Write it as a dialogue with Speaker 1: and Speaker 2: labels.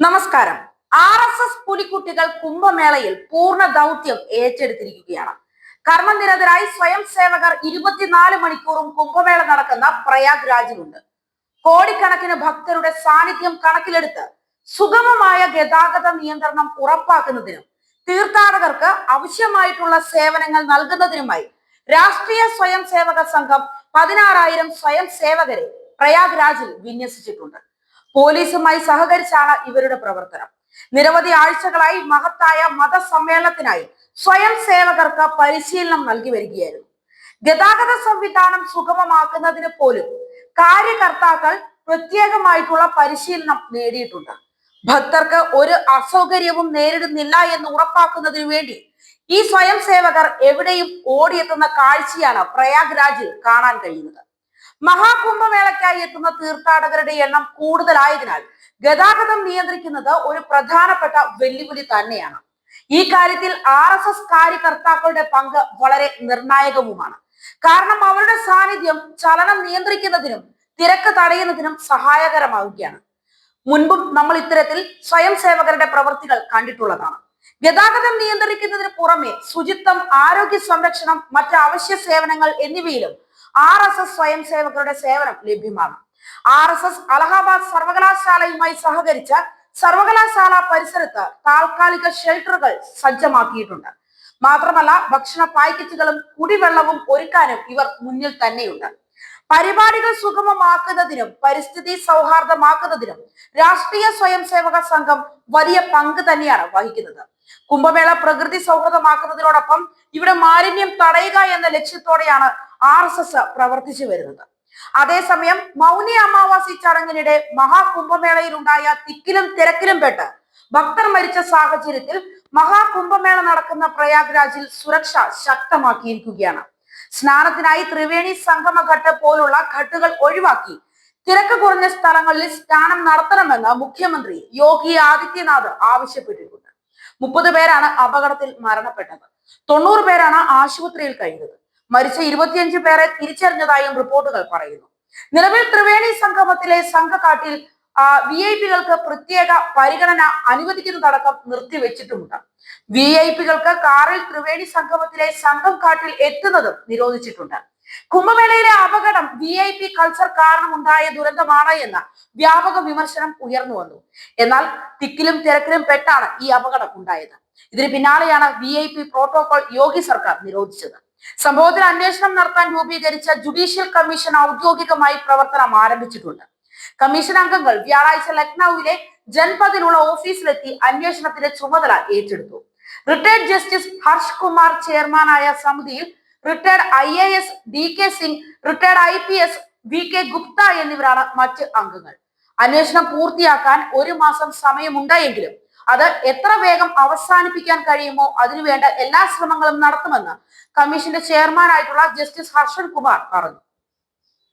Speaker 1: നമസ്കാരം. RSS പുലിക്കുട്ടികൾ കുംഭമേളയിൽ പൂർണ്ണ ദൗത്യം ഏറ്റെടുത്തിരിക്കുകയാണ്. കർമ്മനിരതരായി സ്വയം സേവകർ 24 മണിക്കൂറും കുംഭമേള നടക്കുന്ന പ്രയാഗ് രാജിലുണ്ട്. കോടിക്കണക്കിന് ഭക്തരുടെ സാന്നിധ്യം കണക്കിലെടുത്ത് സുഗമമായ ഗതാഗത നിയന്ത്രണം ഉറപ്പാക്കുന്നതിനും തീർത്ഥാടകർക്ക് ആവശ്യമായിട്ടുള്ള സേവനങ്ങൾ നൽകുന്നതിനുമായി രാഷ്ട്രീയ സ്വയം സേവക സംഘം 16,000 സ്വയം സേവകരെ പ്രയാഗ് രാജിൽ വിന്യസിച്ചിട്ടുണ്ട്. പോലീസുമായി സഹകരിച്ചാണ് ഇവരുടെ പ്രവർത്തനം. നിരവധി ആഴ്ചകളായി മഹത്തായ മതസമ്മേളനത്തിനായി സ്വയം സേവകർക്ക് പരിശീലനം നൽകി വരികയായിരുന്നു. ഗതാഗത സംവിധാനം സുഗമമാക്കുന്നതിന് പോലും കാര്യകർത്താക്കൾ പ്രത്യേകമായിട്ടുള്ള പരിശീലനം നേടിയിട്ടുണ്ട്. ഭക്തർക്ക് ഒരു അസൗകര്യവും നേരിടുന്നില്ല എന്ന് ഉറപ്പാക്കുന്നതിനു വേണ്ടി ഈ സ്വയം സേവകർ എവിടെയും ഓടിയെത്തുന്ന കാഴ്ചയാണ് പ്രയാഗ് രാജിൽ കാണാൻ കഴിയുന്നത്. മഹാകുംഭമേളയ്ക്കായി എത്തുന്ന തീർത്ഥാടകരുടെ എണ്ണം കൂടുതലായതിനാൽ ഗതാഗതം നിയന്ത്രിക്കുന്നത് ഒരു പ്രധാനപ്പെട്ട വെല്ലുവിളി തന്നെയാണ്. ഈ കാര്യത്തിൽ RSS കാര്യകർത്താക്കളുടെ പങ്ക് വളരെ നിർണായകവുമാണ്. കാരണം അവരുടെ സാന്നിധ്യം ചലനം നിയന്ത്രിക്കുന്നതിനും തിരക്ക് തടയുന്നതിനും സഹായകരമാവുകയാണ്. മുൻപും നമ്മൾ ഇത്തരത്തിൽ സ്വയം സേവകരുടെ പ്രവൃത്തികൾ കണ്ടിട്ടുള്ളതാണ്. ഗതാഗതം നിയന്ത്രിക്കുന്നതിന് പുറമെ ശുചിത്വം, ആരോഗ്യ സംരക്ഷണം, മറ്റ് അവശ്യ സേവനങ്ങൾ എന്നിവയിലും RSS സ്വയം സേവകരുടെ സേവനം ലഭ്യമാണ്. RSS അലഹാബാദ് സർവകലാശാലയുമായി സഹകരിച്ച് സർവകലാശാല പരിസരത്ത് താൽക്കാലിക ഷെൽട്ടറുകൾ സജ്ജമാക്കിയിട്ടുണ്ട്. മാത്രമല്ല, ഭക്ഷണ പാക്കറ്റുകളും കുടിവെള്ളവും ഒരുക്കാനും ഇവർ മുന്നിൽ തന്നെയുണ്ട്. പരിപാടികൾ സുഗമമാക്കുന്നതിനും പരിസ്ഥിതി സൗഹാർദ്ദമാക്കുന്നതിനും രാഷ്ട്രീയ സ്വയം സേവക സംഘം വലിയ പങ്ക് തന്നെയാണ് വഹിക്കുന്നത്. കുംഭമേള പ്രകൃതി സൗഹൃദമാക്കുന്നതിനോടൊപ്പം ഇവിടെ മാലിന്യം തടയുക എന്ന ലക്ഷ്യത്തോടെയാണ് RSS പ്രവർത്തിച്ചു വരുന്നത്. അതേസമയം മൗനി അമാവാസി ചടങ്ങിനിടെ മഹാകുംഭമേളയിൽ ഉണ്ടായ തിക്കിലും തിരക്കിലും പെട്ട് ഭക്തർ മരിച്ച സാഹചര്യത്തിൽ മഹാകുംഭമേള നടക്കുന്ന പ്രയാഗ് രാജിൽ സുരക്ഷ ശക്തമാക്കിയിരിക്കുകയാണ്. സ്നാനത്തിനായി ത്രിവേണി സംഗമഘട്ട് പോലുള്ള ഘട്ടുകൾ ഒഴിവാക്കി തിരക്ക് കുറഞ്ഞ സ്ഥലങ്ങളിൽ സ്നാനം നടത്തണമെന്ന് മുഖ്യമന്ത്രി യോഗി ആദിത്യനാഥ് ആവശ്യപ്പെട്ടിട്ടുണ്ട്. 30 പേരാണ് അപകടത്തിൽ മരണപ്പെട്ടത്. 90 പേരാണ് ആശുപത്രിയിൽ കഴിഞ്ഞത്. മരിച്ച 25 പേരെ തിരിച്ചറിഞ്ഞതായും റിപ്പോർട്ടുകൾ പറയുന്നു. നിലവിൽ ത്രിവേണി സംഗമത്തിലെ സംഘകാട്ടിൽ VIP-കൾക്ക് പ്രത്യേക പരിഗണന അനുവദിക്കുന്നതടക്കം നിർത്തിവെച്ചിട്ടുമുണ്ട്. VIP-കൾക്ക് കാറിൽ ത്രിവേണി സംഗമത്തിലെ സംഘം കാട്ടിൽ എത്തുന്നതും നിരോധിച്ചിട്ടുണ്ട്. കുംഭമേളയിലെ അപകടം VIP കൾച്ചർ കാരണം ഉണ്ടായ ദുരന്തമാണ് എന്ന വ്യാപക വിമർശനം ഉയർന്നു വന്നു. എന്നാൽ തിക്കിലും തിരക്കിലും പെട്ടാണ് ഈ അപകടം ഉണ്ടായത്. ഇതിന് പിന്നാലെയാണ് VIP പ്രോട്ടോകോൾ യോഗി സർക്കാർ നിരോധിച്ചത്. സംഭവത്തിൽ അന്വേഷണം നടത്താൻ രൂപീകരിച്ച ജുഡീഷ്യൽ കമ്മീഷൻ ഔദ്യോഗികമായി പ്രവർത്തനം ആരംഭിച്ചിട്ടുണ്ട്. കമ്മീഷൻ അംഗങ്ങൾ വ്യാഴാഴ്ച ലക്നൌവിലെ ജൻപദിലുള്ള ഓഫീസിലെത്തി അന്വേഷണത്തിന്റെ ചുമതല ഏറ്റെടുത്തു. റിട്ടയർഡ് ജസ്റ്റിസ് ഹർഷ് കുമാർ ചെയർമാനായ സമിതിയിൽ retired IAS DK Singh, retired IPS VK Gupta എന്നിവരാണ് മറ്റ് അംഗങ്ങൾ. അന്വേഷണം പൂർത്തിയാക്കാൻ 1 മാസം സമയമുണ്ടായെങ്കിലും അത് എത്ര വേഗം അവസാനിപ്പിക്കാൻ കഴിയുമോ അതിനുവേണ്ട എല്ലാ ശ്രമങ്ങളും നടത്തുമെന്ന് കമ്മീഷന്റെ ചെയർമാനായിട്ടുള്ള ജസ്റ്റിസ് ഹർഷൻ കുമാർ പറഞ്ഞു.